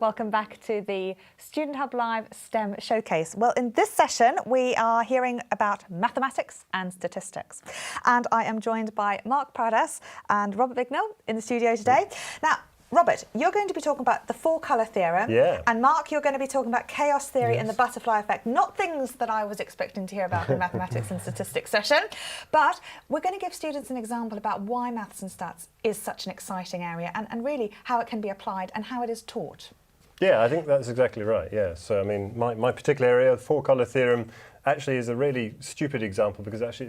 Welcome back to the Student Hub Live STEM Showcase. Well, in this session, we are hearing about mathematics and statistics. And I am joined by Mark Pardas and Robert Bignell in the studio today. Now, Robert, you're going to be talking about the four-colour theorem. Yeah. And Mark, you're going to be talking about chaos theory and the butterfly effect. Not things that I was expecting to hear about in the mathematics and statistics session. But we're going to give students an example about why maths and stats is such an exciting area and really how it can be applied and how it is taught. Yeah, I think that's exactly right, yeah. So, I mean, my particular area, the four-colour theorem, actually is a really stupid example because actually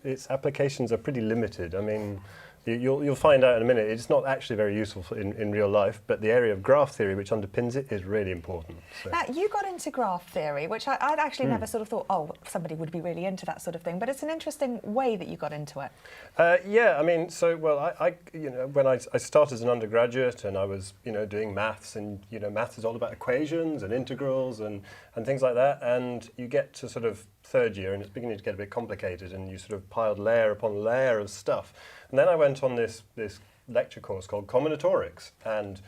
its applications are pretty limited. I mean, you'll find out in a minute, it's not actually very useful in real life, but the area of graph theory, which underpins it, is really important. So. Now, you got into graph theory, which I'd actually never sort of thought, oh, somebody would be really into that sort of thing, but it's an interesting way that you got into it. Yeah, I mean, so, well, when I started as an undergraduate and I was, doing maths, and, maths is all about equations and integrals and things like that, and you get to sort of third year and it's beginning to get a bit complicated and you sort of piled layer upon layer of stuff. And then I went on this lecture course called Combinatorics, and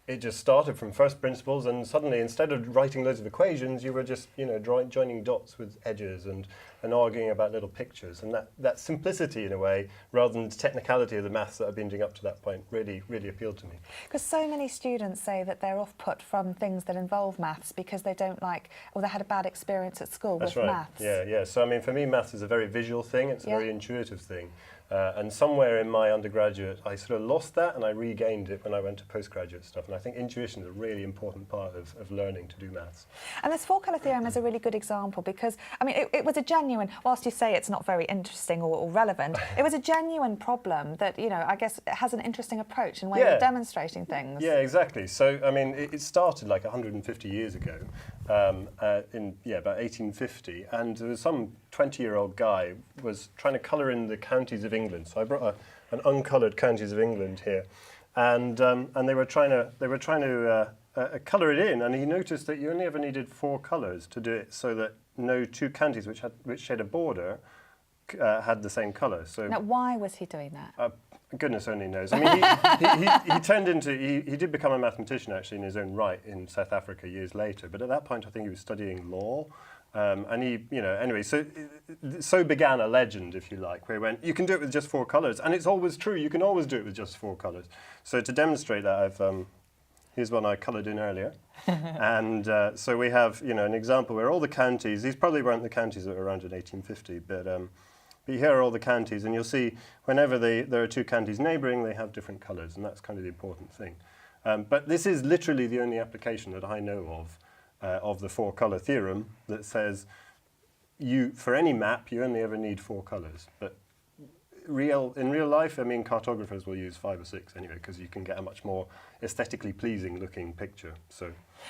it just started from first principles, and suddenly instead of writing loads of equations, you were just joining dots with edges and arguing about little pictures, and that simplicity in a way, rather than the technicality of the maths that I've been doing up to that point, really appealed to me. Because so many students say that they're off-put from things that involve maths because they don't like, or they had a bad experience at school with maths. Yeah. So I mean, for me, maths is a very visual thing. It's a very intuitive thing. And somewhere in my undergraduate, I sort of lost that and I regained it when I went to postgraduate stuff. And I think intuition is a really important part of learning to do maths. And this four-colour theorem is a really good example because, I mean, it was a genuine, whilst you say it's not very interesting or relevant, it was a genuine problem that, I guess it has an interesting approach and way of demonstrating things. Yeah, exactly. So, I mean, it started like 150 years ago, about 1850, and there was some 20-year-old guy was trying to colour in the counties of England. So I brought an uncoloured counties of England here, and they were trying to colour it in, and he noticed that you only ever needed 4 colours to do it, so that no two counties which shared a border had the same colour. So now, why was he doing that? Goodness only knows. I mean, he did become a mathematician actually in his own right in South Africa years later. But at that point, I think he was studying law. And he, anyway, so began a legend, if you like, where he went, you can do it with just 4 colours. And it's always true, you can always do it with just 4 colours. So to demonstrate that, here's one I coloured in earlier. And so we have, an example where all the counties, these probably weren't the counties that were around in 1850, but here are all the counties, and you'll see whenever there are 2 counties neighbouring, they have different colours, and that's kind of the important thing. But this is literally the only application that I know of the 4-colour theorem that says for any map, you only ever need 4 colours. But in real life, I mean, cartographers will use 5 or 6 anyway, because you can get a much more aesthetically pleasing looking picture.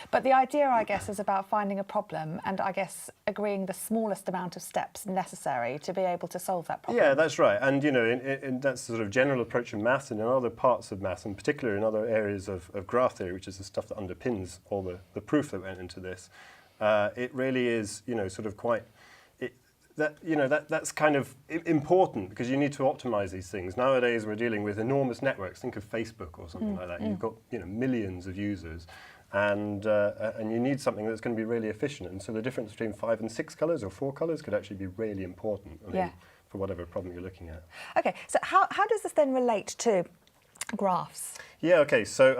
But the idea, I guess, is about finding a problem and, I guess, agreeing the smallest amount of steps necessary to be able to solve that problem. Yeah, that's right. And, that's the sort of general approach in maths and in other parts of maths, and particularly in other areas of graph theory, which is the stuff that underpins all the proof that went into this. It really is, sort of quite... That's kind of important because you need to optimize these things. Nowadays, we're dealing with enormous networks. Think of Facebook or something like that. You've got millions of users, and you need something that's going to be really efficient. And so the difference between 5 and 6 colours or 4 colours could actually be really important. I mean, for whatever problem you're looking at. Okay, so how does this then relate to graphs? Yeah, okay, so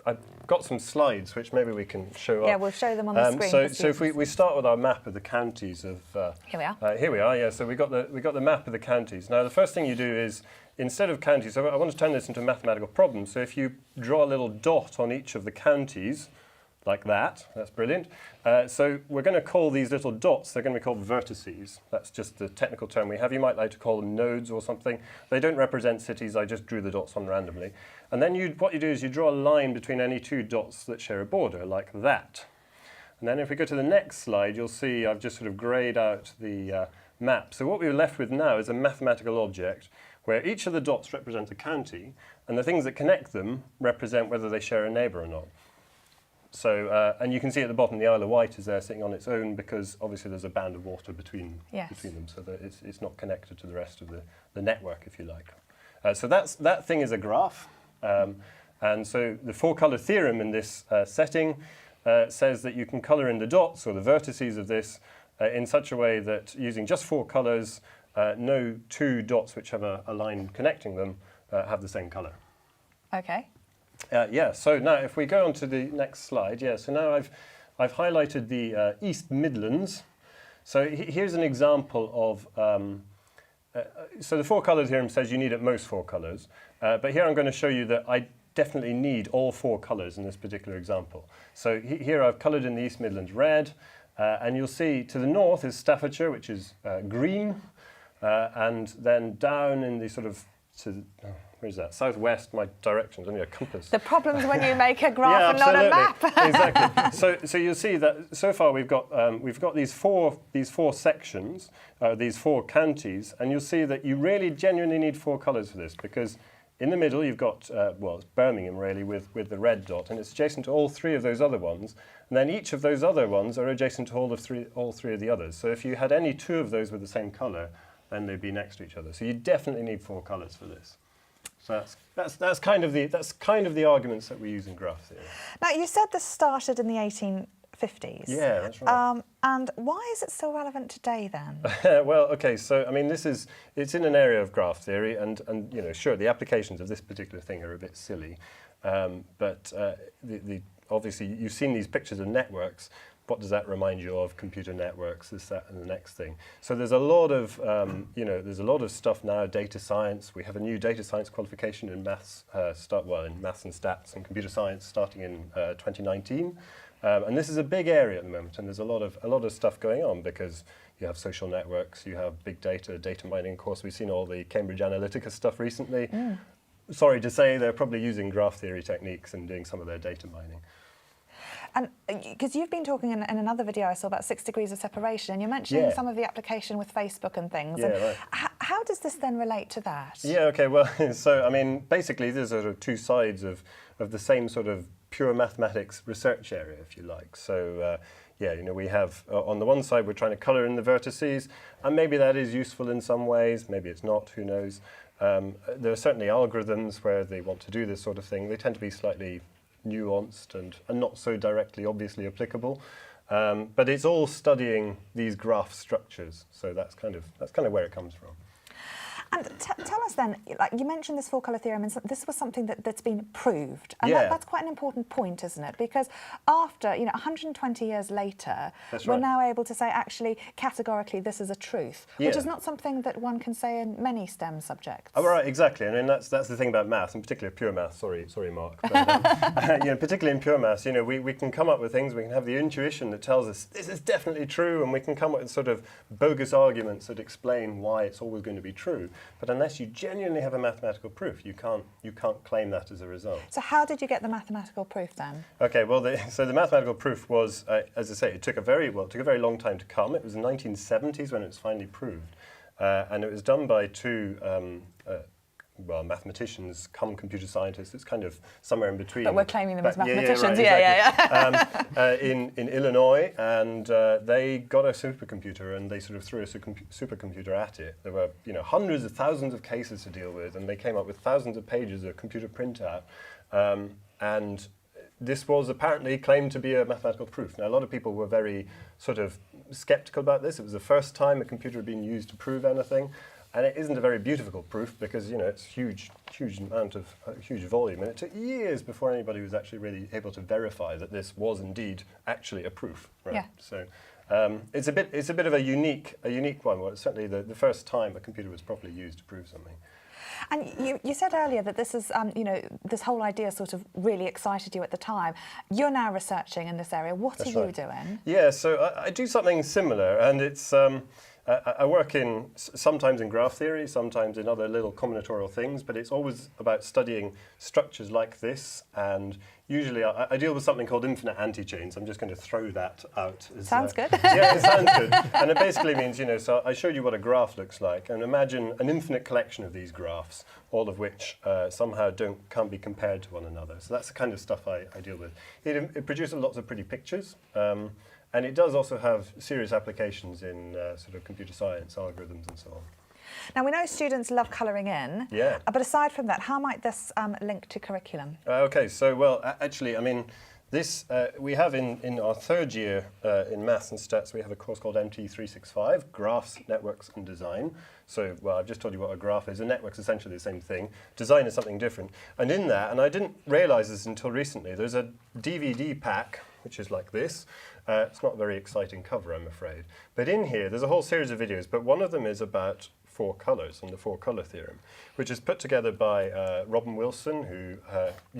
I've got some slides which maybe we can show up. Yeah, we'll show them on the screen. So if we start with our map of the counties of... here we are. Here we are, yeah, so we got the map of the counties. Now, the first thing you do is, instead of counties, so I want to turn this into a mathematical problem. So if you draw a little dot on each of the counties, like that's brilliant. So we're going to call these little dots, they're going to be called vertices. That's just the technical term we have. You might like to call them nodes or something. They don't represent cities, I just drew the dots on randomly. And then what you do is you draw a line between any 2 dots that share a border, like that. And then if we go to the next slide, you'll see I've just sort of grayed out the map. So what we're left with now is a mathematical object where each of the dots represents a county, and the things that connect them represent whether they share a neighbour or not. So, and you can see at the bottom the Isle of Wight is there sitting on its own because obviously there's a band of water between them, so that it's not connected to the rest of the network, if you like. So that thing is a graph. And so the four-color theorem in this setting says that you can color in the dots or the vertices of this in such a way that using just four colors, no two dots which have a line connecting them have the same color. Okay. Yeah, so now if we go on to the next slide, so now I've highlighted the East Midlands. So here's an example of, so the four-color theorem says you need at most four colors, but here I'm going to show you that I definitely need all four colors in this particular example. So here I've colored in the East Midlands red, and you'll see to the north is Staffordshire, which is green, and then down in the sort of, where's that? Southwest, my direction's only a compass. The problem's when you make a graph and not a map. Exactly. So you'll see that so far we've got these four sections, these four counties, and you'll see that you really genuinely need four colours for this, because in the middle you've got it's Birmingham really with the red dot, and it's adjacent to all three of those other ones, and then each of those other ones are adjacent to all three of the others. So if you had any two of those with the same colour, then they'd be next to each other. So you definitely need four colours for this. So that's kind of the arguments that we use in graph theory. Now you said this started in the 1850s. Yeah, that's right. And why is it still relevant today then? Well, okay, so I mean it's in an area of graph theory, and you know, sure, the applications of this particular thing are a bit silly, but obviously you've seen these pictures of networks. What does that remind you of? Computer networks, this, that, and the next thing. So there's a lot of, there's a lot of stuff now. Data science. We have a new data science qualification in maths, in maths and stats and computer science, starting in 2019. And this is a big area at the moment, and there's a lot of stuff going on because you have social networks, you have big data, data mining. Of course, we've seen all the Cambridge Analytica stuff recently. Sorry to say, they're probably using graph theory techniques and doing some of their data mining. And because you've been talking in another video I saw about 6 degrees of separation, and you're mentioning some of the application with Facebook and things. Yeah, and right. How does this then relate to that? Yeah, okay, well, so I mean, basically there's sort of two sides of the same sort of pure mathematics research area, if you like. So we have, on the one side, we're trying to colour in the vertices, and maybe that is useful in some ways, maybe it's not, who knows. There are certainly algorithms where they want to do this sort of thing. They tend to be slightly nuanced and not so directly obviously applicable, but it's all studying these graph structures, so that's kind of where it comes from. And tell us then, like you mentioned this four-colour theorem, and this was something that's been proved, and that's quite an important point, isn't it? Because after 120 years later, we're now able to say actually categorically this is a truth, which is not something that one can say in many STEM subjects. Oh, right, exactly. I mean that's the thing about maths, and particularly pure maths. Sorry, Mark. But, particularly in pure maths, we can come up with things. We can have the intuition that tells us this is definitely true, and we can come up with sort of bogus arguments that explain why it's always going to be true. But unless you genuinely have a mathematical proof, you can't claim that as a result. So how did you get the mathematical proof then? Okay, well, so the mathematical proof was, as I say, it took a very long time to come. It was in the 1970s when it was finally proved, and it was done by two mathematicians come computer scientists. It's kind of somewhere in between. But we're claiming them as mathematicians. In Illinois, and they got a supercomputer and they sort of threw a supercomputer at it. There were hundreds of thousands of cases to deal with, and they came up with thousands of pages of computer printout. And this was apparently claimed to be a mathematical proof. Now, a lot of people were very sort of skeptical about this. It was the first time a computer had been used to prove anything. And it isn't a very beautiful proof because, it's huge volume. And it took years before anybody was actually really able to verify that this was indeed actually a proof. Right? Yeah. So it's a bit of a unique one. Well, it's certainly the first time a computer was properly used to prove something. And you said earlier that this is, this whole idea sort of really excited you at the time. You're now researching in this area. What are you doing? Yeah, so I do something similar, and it's I work sometimes in graph theory, sometimes in other little combinatorial things, but it's always about studying structures like this, and usually I deal with something called infinite anti-chains. I'm just going to throw that out. Sounds good. Yeah, it sounds good. And it basically means, so I showed you what a graph looks like, and imagine an infinite collection of these graphs, all of which somehow can't be compared to one another. So that's the kind of stuff I deal with. It produces lots of pretty pictures. And it does also have serious applications in sort of computer science, algorithms and so on. Now, we know students love colouring in, Yeah. but aside from that, how might this link to curriculum? Okay, so, well, actually, I mean, this, we have in our third year in Maths and Stats, we have a course called MT365, Graphs, Networks and Design. So, well, I've just told you what a graph is. A network's essentially the same thing. Design is something different. And in that, and I didn't realise this until recently, there's a DVD pack, which is like this. It's not a very exciting cover, I'm afraid. But in here, there's a whole series of videos, but one of them is about 4 colours and the 4-colour theorem, which is put together by Robin Wilson, who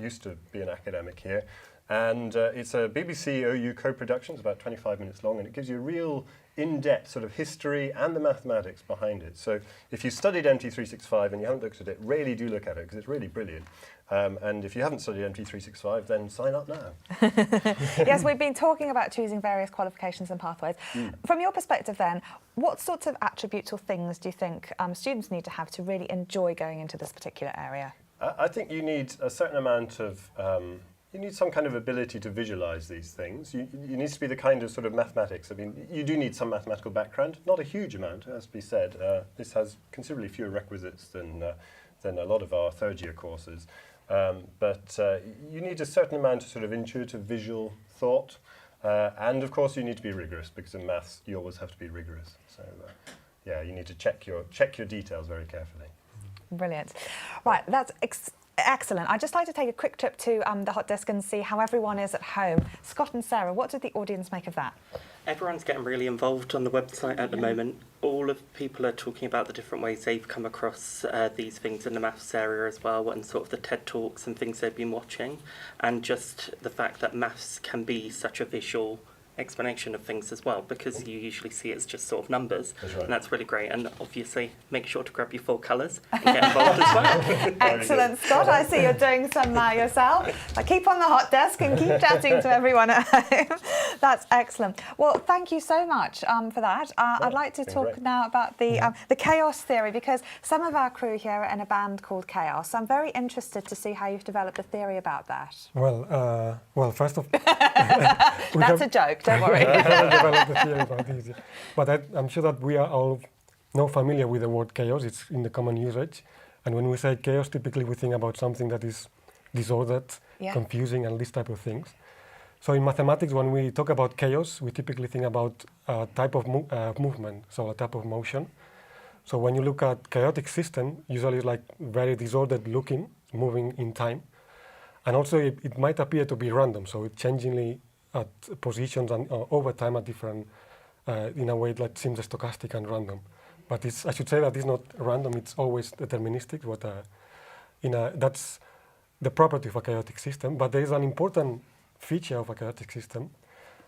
used to be an academic here. And it's a BBC OU co-production. It's about 25 minutes long, and it gives you a real in-depth sort of history and the mathematics behind it. So if you studied MT365 and you haven't looked at it, really do look at it, because it's really brilliant. And if you haven't studied MT365, then sign up now. Yes, we've been talking about choosing various qualifications and pathways. From your perspective then, what sorts of attributes or things do you think students need to have to really enjoy going into this particular area? I think you need a certain amount of you need some kind of ability to visualize these things. You need to be the kind of sort of mathematics. I mean, you do need some mathematical background, not a huge amount, as to be said. This has considerably fewer requisites than a lot of our third-year courses. But you need a certain amount of sort of intuitive visual thought. And, of course, you need to be rigorous, because in maths, you always have to be rigorous. So, yeah, you need to check your details very carefully. Brilliant. Right, that's excellent. I'd just like to take a quick trip to the hot desk and see how everyone is at home. Scott and Sarah, what did the audience make of that? Everyone's getting really involved on the website at the moment. All of people are talking about the different ways they've come across these things in the maths area as well, and sort of the TED Talks and things they've been watching, and just the fact that maths can be such a visual explanation of things as well, because you usually see it as just sort of numbers. That's right. And that's really great. And obviously make sure to grab your 4 colours and get involved as well. Excellent, Scott. I see you're doing some yourself. Keep on the hot desk and keep chatting to everyone at home. That's excellent. Well, thank you so much for that. I'd like to talk now about the chaos theory, because some of our crew here are in a band called Chaos. I'm very interested to see how you've developed a theory about that. Well, first of That's a joke. Don't worry. I haven't developed a theory about this yet. But I'm sure that we are all now familiar with the word chaos. It's in the common usage. And when we say chaos, typically we think about something that is disordered, confusing, and this type of things. So in mathematics, when we talk about chaos, we typically think about a type of movement, so a type of motion. So when you look at chaotic system, usually it's like very disordered looking, moving in time. And also it might appear to be random, so it's changingly at positions and over time at different, in a way that seems stochastic and random. But I should say that it's not random, it's always deterministic. That's the property of a chaotic system. But there is an important feature of a chaotic system,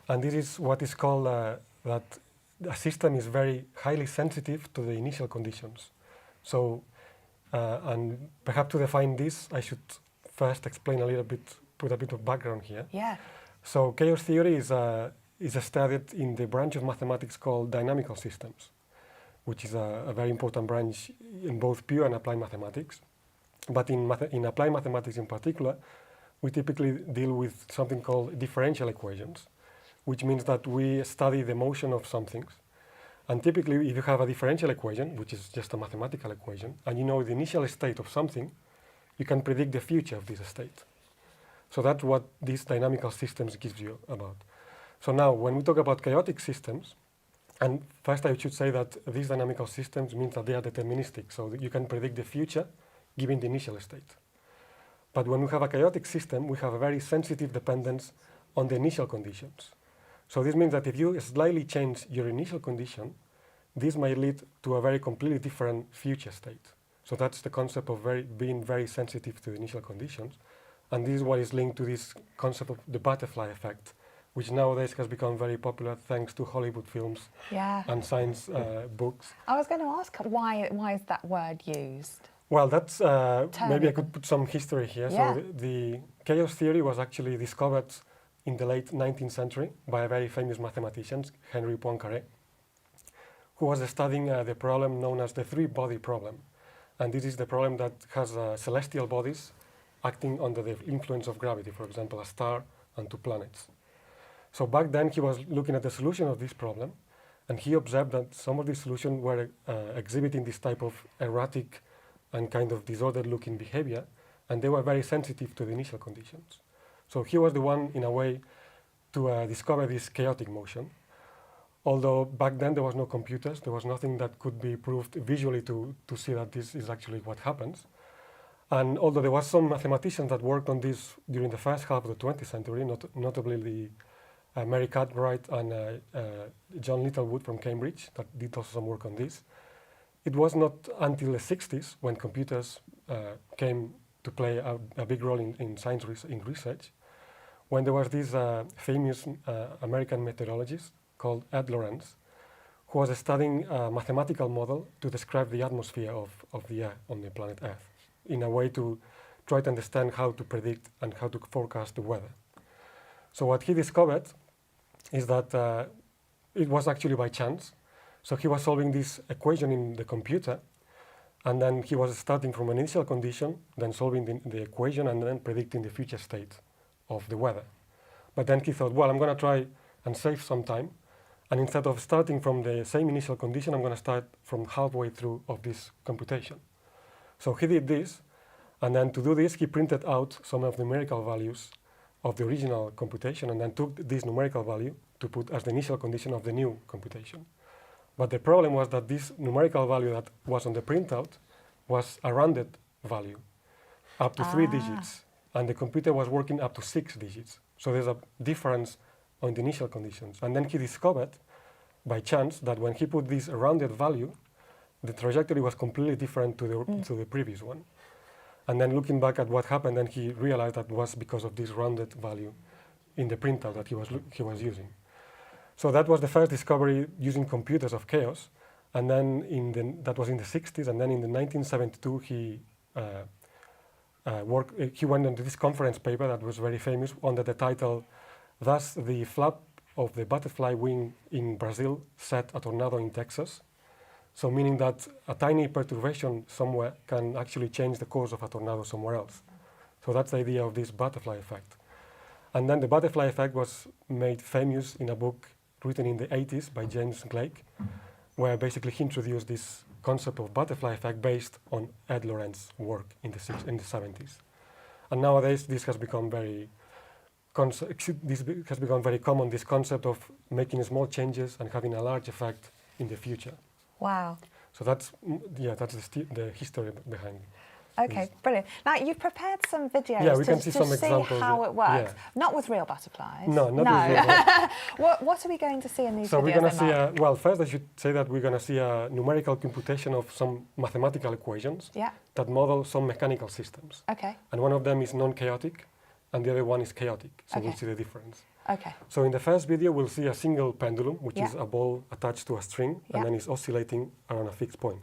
and this is what is called that a system is very highly sensitive to the initial conditions. So, and perhaps to define this, I should first explain a little bit, put a bit of background here. Yeah. So chaos theory is studied in the branch of mathematics called dynamical systems, which is a very important branch in both pure and applied mathematics. But in applied mathematics in particular, we typically deal with something called differential equations, which means that we study the motion of some things. And typically, if you have a differential equation, which is just a mathematical equation, and you know the initial state of something, you can predict the future of this state. So that's what these dynamical systems gives you about. So now, when we talk about chaotic systems, and first I should say that these dynamical systems means that they are deterministic, so that you can predict the future given the initial state. But when we have a chaotic system, we have a very sensitive dependence on the initial conditions. So this means that if you slightly change your initial condition, this may lead to a very completely different future state. So that's the concept of being very sensitive to the initial conditions. And this is what is linked to this concept of the butterfly effect, which nowadays has become very popular thanks to Hollywood films and science books. I was going to ask, why is that word used? Well, that's maybe I could put some history here. Yeah. So the chaos theory was actually discovered in the late 19th century by a very famous mathematician, Henry Poincaré, who was studying the problem known as the three-body problem. And this is the problem that has celestial bodies acting under the influence of gravity, for example, a star and 2 planets. So back then he was looking at the solution of this problem, and he observed that some of these solutions were exhibiting this type of erratic and kind of disordered-looking behavior, and they were very sensitive to the initial conditions. So he was the one, in a way, to discover this chaotic motion. Although back then there was no computers, there was nothing that could be proved visually to see that this is actually what happens. And although there was some mathematicians that worked on this during the first half of the 20th century, notably the Mary Cartwright and John Littlewood from Cambridge that did also some work on this, it was not until the 60s when computers came to play a big role in science research, when there was this famous American meteorologist called Ed Lorenz, who was studying a mathematical model to describe the atmosphere of the air on the planet Earth, in a way to try to understand how to predict and how to forecast the weather. So what he discovered is that it was actually by chance. So he was solving this equation in the computer, and then he was starting from an initial condition, then solving the equation, and then predicting the future state of the weather. But then he thought, well, I'm going to try and save some time, and instead of starting from the same initial condition, I'm going to start from halfway through of this computation. So he did this, and then to do this, he printed out some of the numerical values of the original computation, and then took this numerical value to put as the initial condition of the new computation. But the problem was that this numerical value that was on the printout was a rounded value, up to 3 digits, and the computer was working up to 6 digits. So there's a difference on the initial conditions. And then he discovered, by chance, that when he put this rounded value, the trajectory was completely different to the previous one. And then looking back at what happened, then he realized that was because of this rounded value in the printout that he was using. So that was the first discovery using computers of chaos. And then that was in the 60s, and then in the 1972 he went into this conference paper that was very famous under the title, "Thus the flap of the butterfly wing in Brazil set a tornado in Texas." So meaning that a tiny perturbation somewhere can actually change the course of a tornado somewhere else. So that's the idea of this butterfly effect. And then the butterfly effect was made famous in a book written in the 80s by James Blake, where basically he introduced this concept of butterfly effect based on Ed Lorenz's work in the 70s. And nowadays this has become very common, this concept of making small changes and having a large effect in the future. Wow. So that's the history behind it. Okay, brilliant. Now, you've prepared some videos we can see some examples. How it works. Yeah. Not with real butterflies. No, not with real butterflies. What are we going to see in these videos? So we're going to then, see, well, first I should say that we're going to see a numerical computation of some mathematical equations that model some mechanical systems. Okay. And one of them is non-chaotic, and the other one is chaotic. So we'll see the difference. Okay. So in the first video, we'll see a single pendulum, which is a ball attached to a string, and then it's oscillating around a fixed point.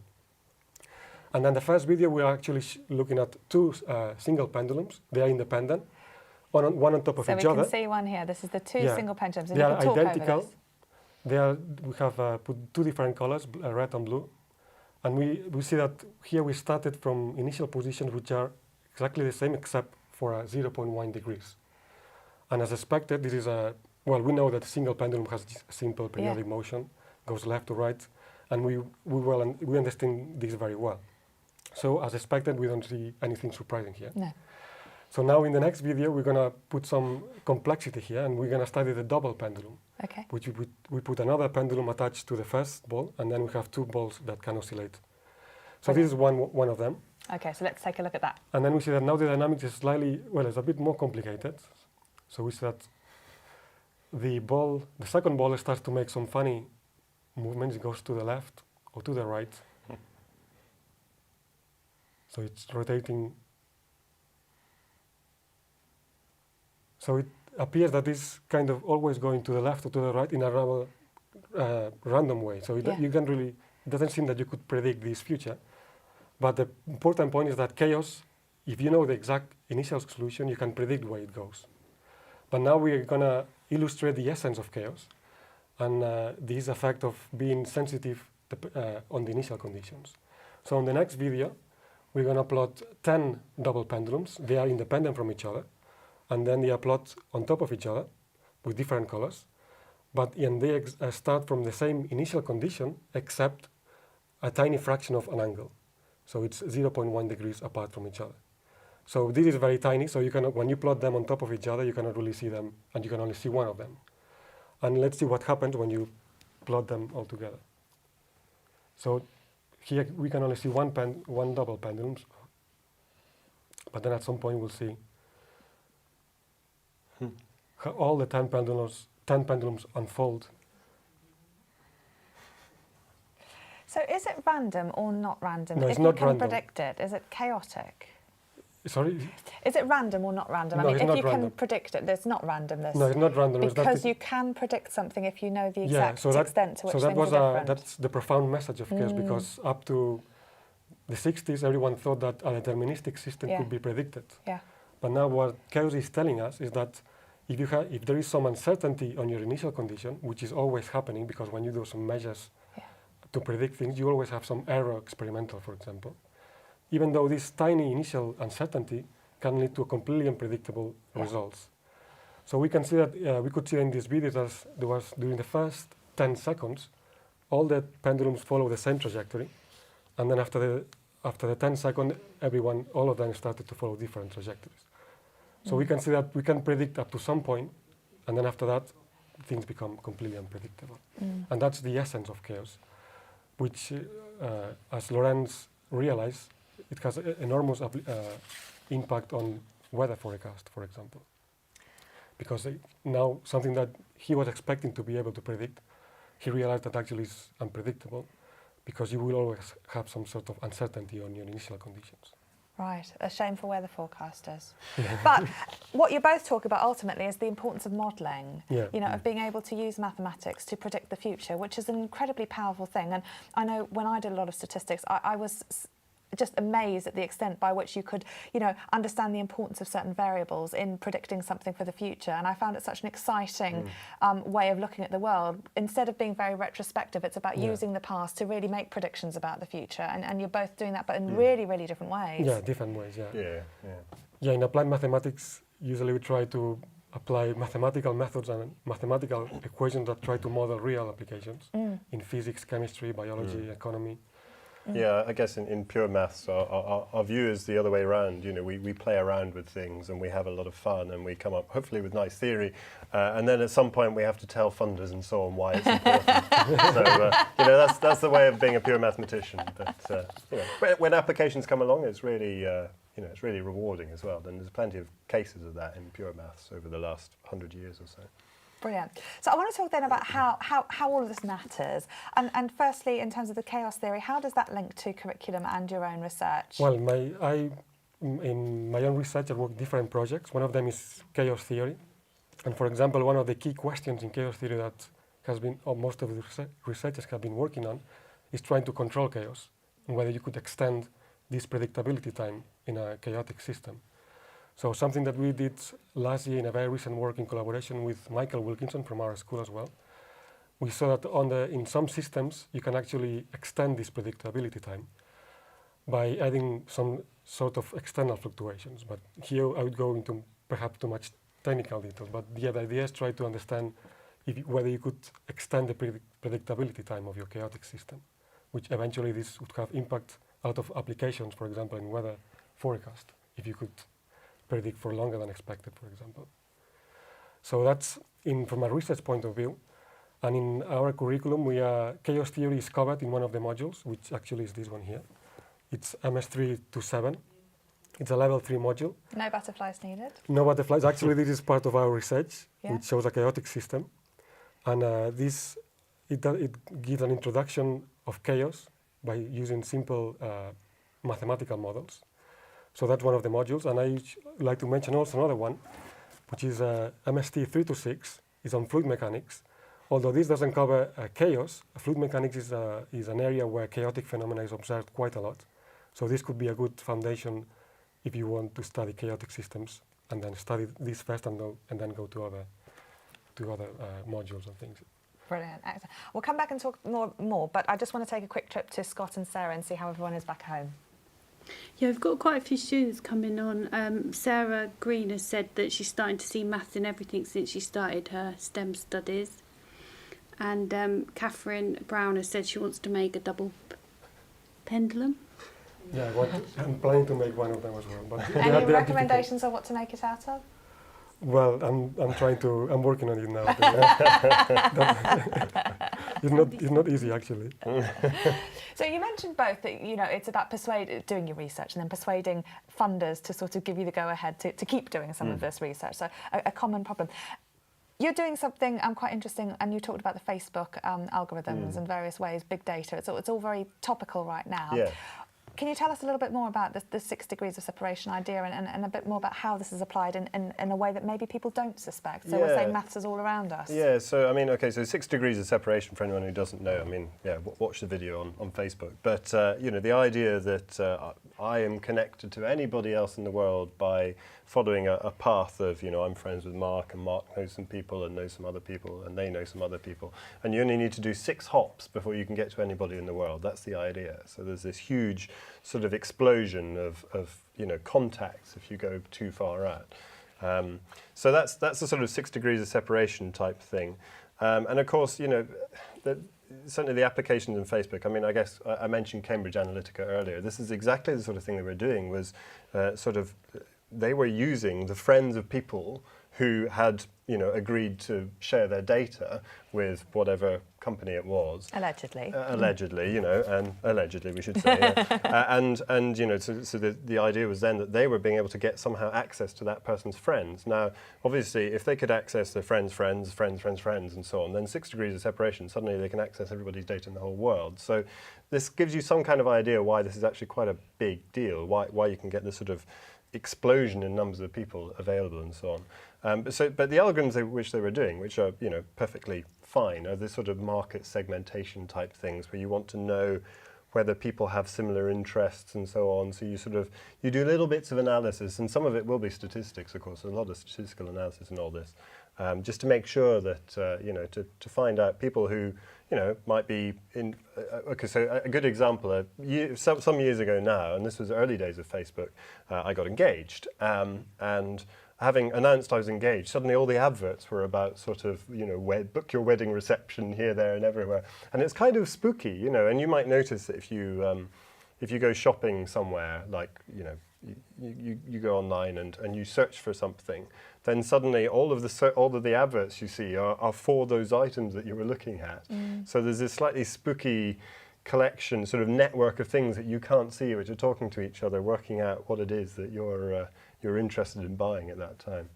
And then the first video, we're actually looking at 2 single pendulums. They are independent, one on top of each other. So we can see one here. This is the 2 single pendulums. And they you are can talk identical. Over this. We have put 2 different colors, red and blue. And we see that here we started from initial positions which are exactly the same except for 0.1 degrees. And as expected, this is we know that a single pendulum has a simple periodic motion, goes left to right, and we understand this very well. So as expected, we don't see anything surprising here. No. So now in the next video, we're going to put some complexity here, and we're going to study the double pendulum, which we put another pendulum attached to the first ball, and then we have 2 balls that can oscillate. So this is one of them. Okay, so let's take a look at that. And then we see that now the dynamics is it's a bit more complicated. So we see that the second ball starts to make some funny movements. It goes to the left or to the right. So it's rotating. So it appears that it's kind of always going to the left or to the right in a rather random way. So you can't really, it doesn't seem that you could predict this future. But the important point is that chaos, if you know the exact initial solution, you can predict where it goes. But now we are going to illustrate the essence of chaos and this effect of being sensitive on the initial conditions. So in the next video, we're going to plot 10 double pendulums. They are independent from each other. And then they are plotted on top of each other with different colors. and they start from the same initial condition except a tiny fraction of an angle. So it's 0.1 degrees apart from each other. So this is very tiny, so you cannot, when you plot them on top of each other, you cannot really see them, and you can only see one of them. And let's see what happens when you plot them all together. So here we can only see one double pendulum, but then at some point we'll see how all the 10 pendulums unfold. So is it random or not random? No, if it's you not can random. predict it, is it chaotic? Sorry? Is it random or not random? No, I it's mean, if not you can random. predict it, it's not randomness. No, it's not random. Because you can predict something if you know the exact extent to which things are different. That's the profound message of chaos, because up to the 60s, everyone thought that a deterministic system could be predicted. Yeah. But now what chaos is telling us is that if there is some uncertainty on your initial condition, which is always happening, because when you do some measures to predict things, you always have some error experimental, for example. Even though this tiny initial uncertainty can lead to completely unpredictable results. So we can see that, we could see in this video that there was, during the first 10 seconds, all the pendulums follow the same trajectory. And then after the 10 seconds, all of them started to follow different trajectories. So we can see that we can predict up to some point, and then after that, things become completely unpredictable. And that's the essence of chaos, which, as Lorenz realized, it has enormous impact on weather forecast, for example. Because now something that he was expecting to be able to predict, he realized that actually is unpredictable, because you will always have some sort of uncertainty on your initial conditions. Right, a shame for weather forecasters. But what you're both talking about ultimately is the importance of modelling, of being able to use mathematics to predict the future, which is an incredibly powerful thing. And I know when I did a lot of statistics, I was just amazed at the extent by which you could, understand the importance of certain variables in predicting something for the future. And I found it such an exciting way of looking at the world. Instead of being very retrospective, it's about using the past to really make predictions about the future. And you're both doing that, but in really, really different ways. Yeah, different ways, Yeah. In applied mathematics, usually we try to apply mathematical methods and mathematical equations that try to model real applications in physics, chemistry, biology, economy. Yeah, I guess in pure maths, our view is the other way around. We play around with things and we have a lot of fun and we come up hopefully with nice theory, and then at some point we have to tell funders and so on why it's important. So that's the way of being a pure mathematician. But when applications come along, it's really it's really rewarding as well. And there's plenty of cases of that in pure maths over the last 100 years or so. Brilliant. So I want to talk then about how all of this matters. And firstly, in terms of the chaos theory, how does that link to curriculum and your own research? Well, in my own research, I work on different projects. One of them is chaos theory. And for example, one of the key questions in chaos theory that has been, or most of the researchers have been working on, is trying to control chaos and whether you could extend this predictability time in a chaotic system. So something that we did last year in a very recent work in collaboration with Michael Wilkinson from our school as well, we saw that in some systems you can actually extend this predictability time by adding some sort of external fluctuations. But here I would go into perhaps too much technical details. But the idea is try to understand whether you could extend the predictability time of your chaotic system, which eventually this would have impact out of applications, for example, in weather forecast, if you could predict for longer than expected, for example. So that's from a research point of view. And in our curriculum, chaos theory is covered in one of the modules, which actually is this one here. It's MS3 to 7. It's a level 3 module. No butterflies needed? No butterflies. Actually, this is part of our research, which shows a chaotic system. And it gives an introduction of chaos by using simple mathematical models. So that's one of the modules, and I like to mention also another one, which is MST 3 to 6, is on fluid mechanics. Although this doesn't cover chaos, fluid mechanics is an area where chaotic phenomena is observed quite a lot. So this could be a good foundation if you want to study chaotic systems, and then study this first and then go to other modules and things. Brilliant, excellent. We'll come back and talk more, but I just want to take a quick trip to Scott and Sarah and see how everyone is back home. Yeah, we've got quite a few students coming on. Sarah Green has said that she's starting to see maths in everything since she started her STEM studies. And Catherine Brown has said she wants to make a double pendulum. Yeah, I'm planning to make one of them as well. But Any they are recommendations on what to make it out of? well, I'm working on it now. It's not easy actually. So you mentioned both that it's about doing your research and then persuading funders to sort of give you the go-ahead to keep doing some of this research. So a common problem. You're doing something quite interesting, and you talked about the Facebook algorithms and various ways, big data. It's all very topical right now. Yeah. Can you tell us a little bit more about the 6 degrees of separation idea and a bit more about how this is applied in a way that maybe people don't suspect? So we're saying maths is all around us. Yeah, so I mean, okay, so 6 degrees of separation for anyone who doesn't know, I mean, yeah, watch the video on Facebook. But, the idea that I am connected to anybody else in the world by following a path of, I'm friends with Mark, and Mark knows some people and knows some other people, and they know some other people. And you only need to do 6 hops before you can get to anybody in the world. That's the idea. So there's this huge sort of explosion of contacts if you go too far out. So that's the sort of 6 degrees of separation type thing. And of course, certainly the applications in Facebook, I mean, I guess I mentioned Cambridge Analytica earlier. This is exactly the sort of thing they were doing, was they were using the friends of people who had, agreed to share their data with whatever company it was. Allegedly. Allegedly, and allegedly we should say. So the idea was then that they were being able to get somehow access to that person's friends. Now, obviously, if they could access their friends' and so on, then 6 degrees of separation, suddenly they can access everybody's data in the whole world. So this gives you some kind of idea why this is actually quite a big deal, why you can get this sort of explosion in numbers of people available and so on. But the algorithms which they were doing, which are perfectly fine, are this sort of market segmentation type things where you want to know whether people have similar interests and so on. So you do little bits of analysis, and some of it will be statistics, of course. There's a lot of statistical analysis in all this, just to make sure that to find out people who might be in. Okay, so a good example. Some years ago now, and this was early days of Facebook, I got engaged, and having announced I was engaged, suddenly all the adverts were about sort of, book your wedding reception here, there, and everywhere. And it's kind of spooky, and you might notice that if you go shopping somewhere, like, you go online and you search for something, then suddenly all of the adverts you see are for those items that you were looking at. So there's this slightly spooky collection, sort of network of things that you can't see, which are talking to each other, working out what it is that you're interested in buying at that time.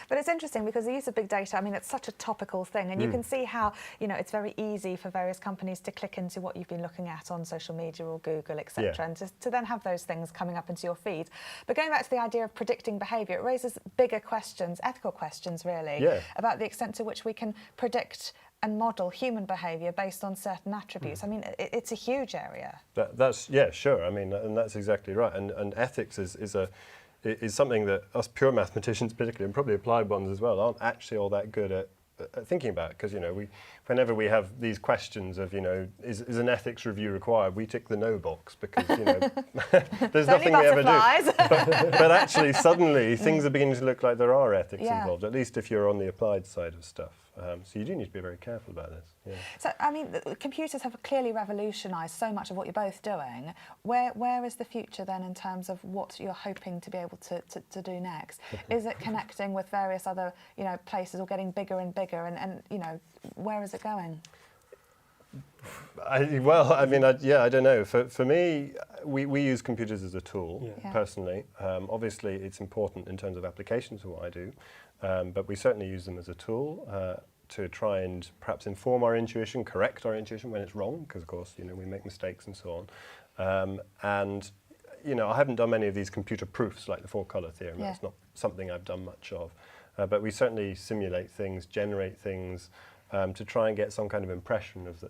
But it's interesting because the use of big data, I mean, it's such a topical thing, and you can see how, it's very easy for various companies to click into what you've been looking at on social media or Google, etc., and to then have those things coming up into your feed. But going back to the idea of predicting behaviour, it raises bigger questions, ethical questions, really, about the extent to which we can predict and model human behaviour based on certain attributes. I mean, it's a huge area. That's sure. I mean, and that's exactly right. And ethics is something that us pure mathematicians particularly, and probably applied ones as well, aren't actually all that good at thinking about, because whenever we have these questions of is an ethics review required, we tick the no box because there's nothing we ever do. But actually suddenly things are beginning to look like there are ethics involved, at least if you're on the applied side of stuff. So you do need to be very careful about this. Yeah. So, I mean, computers have clearly revolutionised so much of what you're both doing. Where is the future then in terms of what you're hoping to be able to do next? Is it connecting with various other, places, or getting bigger and bigger? And where is it going? I don't know. For me, we use computers as a tool, personally. Obviously, it's important in terms of applications of what I do, but we certainly use them as a tool to try and perhaps inform our intuition, correct our intuition when it's wrong, because, of course, we make mistakes and so on. I haven't done many of these computer proofs like the four-colour theorem. That's not something I've done much of. But we certainly simulate things, generate things, to try and get some kind of impression of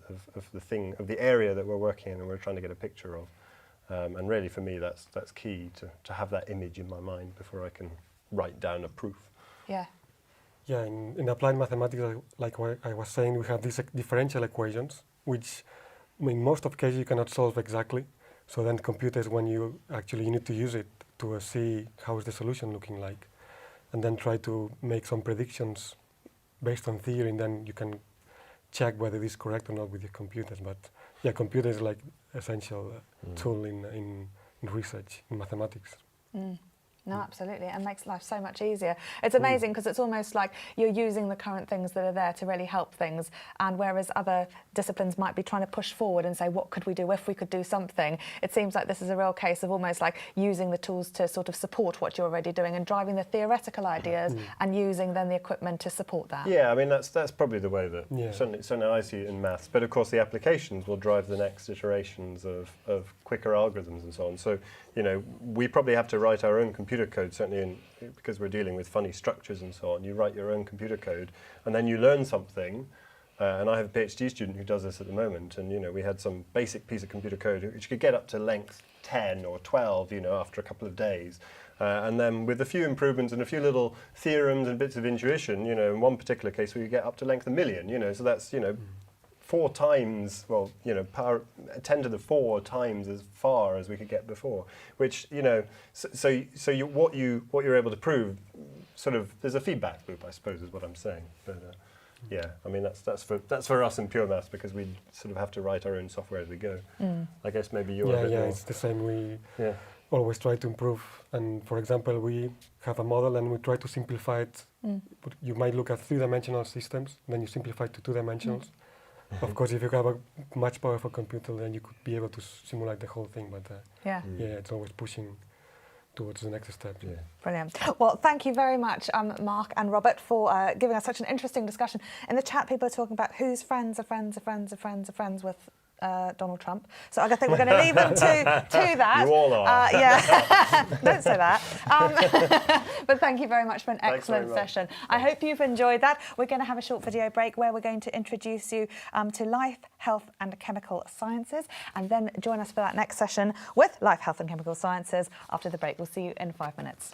the area that we're working in and we're trying to get a picture of. And really, for me, that's key to have that image in my mind before I can write down a proof. Yeah. Yeah, in applied mathematics, like what I was saying, we have these differential equations, which in most of cases you cannot solve exactly. So then computers, when you need to use it to see how is the solution looking like, and then try to make some predictions based on theory, and then you can check whether it is correct or not with your computers. But yeah, computer is like essential tool in research, in mathematics. No, absolutely, and makes life so much easier. It's amazing because it's almost like you're using the current things that are there to really help things, and whereas other disciplines might be trying to push forward and say, what could we do if we could do something? It seems like this is a real case of almost like using the tools to sort of support what you're already doing and driving the theoretical ideas and using then the equipment to support that. Yeah, I mean, that's probably the way that Yeah. certainly I see it in maths. But of course, the applications will drive the next iterations of quicker algorithms and so on. So, you know, we probably have to write our own computer code, certainly because we're dealing with funny structures and so on. You write your own computer code, and then you learn something. And I have a PhD student who does this at the moment. And, you know, we had some basic piece of computer code which could get up to length 10 or 12, you know, after a couple of days. And then with a few improvements and a few little theorems and bits of intuition, you know, in one particular case we could get up to length 1,000,000, you know, so that's, you know, 4 times, well, you know, power 10 to the 4 times as far as we could get before, which, you know, what you're able to prove, sort of, there's a feedback loop, I suppose, is what I'm saying. But, yeah, I mean, that's for us in pure maths, because we sort of have to write our own software as we go. I guess maybe you're a bit more. It's the same. We Yeah. always try to improve. And for example, we have a model and we try to simplify it. You might look at 3-dimensional systems, then you simplify it to 2-dimensionals. Of course, if you have a much powerful computer, then you could be able to simulate the whole thing. But Yeah. it's always pushing towards the next step. Yeah. Brilliant. Well, thank you very much, Mark and Robert, for giving us such an interesting discussion. In the chat, people are talking about whose friends are friends with Donald Trump. So I think we're going to leave them to that. You all are. Yeah, don't say that. But thank you very much for an Thanks very excellent much. session. I hope you've enjoyed that. We're going to have a short video break where we're going to introduce you to life, health and chemical sciences, and then join us for that next session with life, health and chemical sciences after the break. We'll see you in 5 minutes.